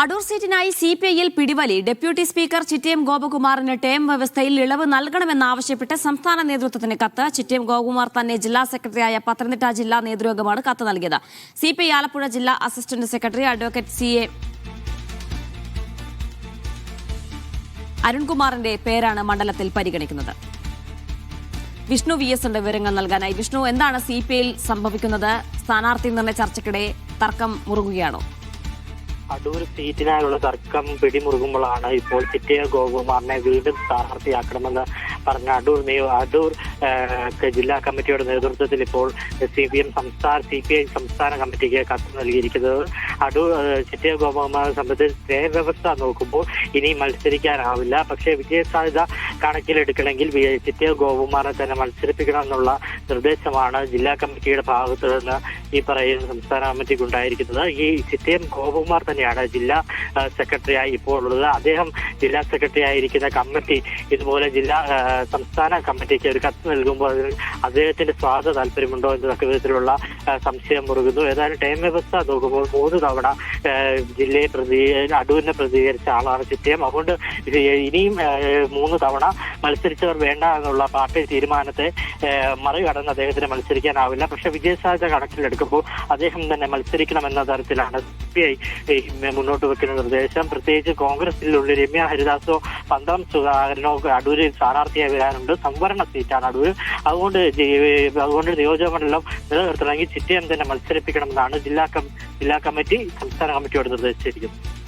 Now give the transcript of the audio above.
അടൂർ സീറ്റിനായി സിപിഐയിൽ പിടിവലി. ഡെപ്യൂട്ടി സ്പീക്കർ ചിറ്റയം ഗോപകുമാറിന് ടേം വ്യവസ്ഥയിൽ ഇളവ് നൽകണമെന്നാവശ്യപ്പെട്ട് സംസ്ഥാന നേതൃത്വത്തിന് കത്ത്. ചിറ്റയം ഗോപകുമാർ തന്നെ ജില്ലാ സെക്രട്ടറിയായ പത്തനംതിട്ട ജില്ലാ നേതൃയോഗമാണ് കത്ത് നൽകിയത്. സിപിഐ ആലപ്പുഴ ജില്ലാ അസിസ്റ്റന്റ് സെക്രട്ടറി അഡ്വക്കേറ്റ് CA അരുൺകുമാറിന്റെ പേരാണ് മണ്ഡലത്തിൽ പരിഗണിക്കുന്നത്. വിഷ്ണു VS ഉണ്ട് വിവരങ്ങൾ നൽകാനായി. വിഷ്ണു, എന്താണ് സിപിഐയിൽ സംഭവിക്കുന്നത്? സ്ഥാനാർത്ഥി നിർണയ ചർച്ചയ്ക്കിടെ തർക്കം മുറുകുകയാണോ? അടൂർ സീറ്റിനായുള്ള തർക്കം പിടിമുറുകുമ്പോഴാണ് ഇപ്പോൾ ചിറ്റയം ഗോപകുമാറിനെ വീണ്ടും സ്ഥാനാർത്ഥിയാക്കണമെന്ന് പറഞ്ഞ അടൂർ ജില്ലാ കമ്മിറ്റിയുടെ നേതൃത്വത്തിൽ ഇപ്പോൾ CPI സംസ്ഥാന കമ്മിറ്റിക്ക് കത്ത് നൽകിയിരിക്കുന്നത്. ചിറ്റയം ഗോപകുമാറിനെ സംബന്ധിച്ച് വ്യവസ്ഥ നോക്കുമ്പോൾ ഇനി മത്സരിക്കാനാവില്ല. പക്ഷേ വിജയസാധ്യത കണക്കിലെടുക്കണമെങ്കിൽ ചിറ്റയം ഗോപകുമാറിനെ തന്നെ മത്സരിപ്പിക്കണമെന്നുള്ള നിർദ്ദേശമാണ് ജില്ലാ കമ്മിറ്റിയുടെ ഭാഗത്തു നിന്ന് ഈ പറയുന്ന സംസ്ഥാന കമ്മിറ്റിക്ക് ഉണ്ടായിരിക്കുന്നത്. ഈ ചിറ്റയം ഗോപകുമാർ തന്നെയാണ് ജില്ലാ സെക്രട്ടറിയായി ഇപ്പോൾ ഉള്ളത്. അദ്ദേഹം ജില്ലാ സെക്രട്ടറി ആയിരിക്കുന്ന കമ്മിറ്റി ഇതുപോലെ സംസ്ഥാന കമ്മിറ്റിക്ക് ഒരു കത്ത് നൽകുമ്പോൾ അദ്ദേഹത്തിന്റെ സ്വാർത്ഥ താല്പര്യമുണ്ടോ എന്നതൊക്കെ വിധത്തിലുള്ള സംശയം മുറുകുന്നു. ഏതായാലും ടൈം വ്യവസ്ഥ നോക്കുമ്പോൾ 3 തവണ അടൂരിനെ പ്രതികരിച്ച ആളാണ് ചിറ്റയം. അതുകൊണ്ട് ഇനിയും 3 തവണ മത്സരിച്ചവർ വേണ്ട എന്നുള്ള പാർട്ടി തീരുമാനത്തെ മറികടന്ന് അദ്ദേഹത്തിന് മത്സരിക്കാനാവില്ല. പക്ഷെ വിജയസാധ്യത കണക്കിലെടുക്കുമ്പോൾ അദ്ദേഹം തന്നെ മത്സരിക്കണമെന്ന തരത്തിലാണ് CPI മുന്നോട്ട് വെക്കുന്ന നിർദ്ദേശം. പ്രത്യേകിച്ച് കോൺഗ്രസിലുള്ള രമ്യ ഹരിദാസോ പന്തളം സുധാകരനോ അടൂരിൽ സ്ഥാനാർത്ഥിയായി വരാനുണ്ട്. സംവരണ സീറ്റാണ് അടൂർ. അതുകൊണ്ട് നിയോജകമണ്ഡലം നിലനിർത്തണമെങ്കിൽ ചിറ്റയം തന്നെ മത്സരിപ്പിക്കണമെന്നാണ് ജില്ലാ കമ്മിറ്റി സംസ്ഥാന കമ്മിറ്റിയോട് നിർദ്ദേശിച്ചിരിക്കുന്നത്.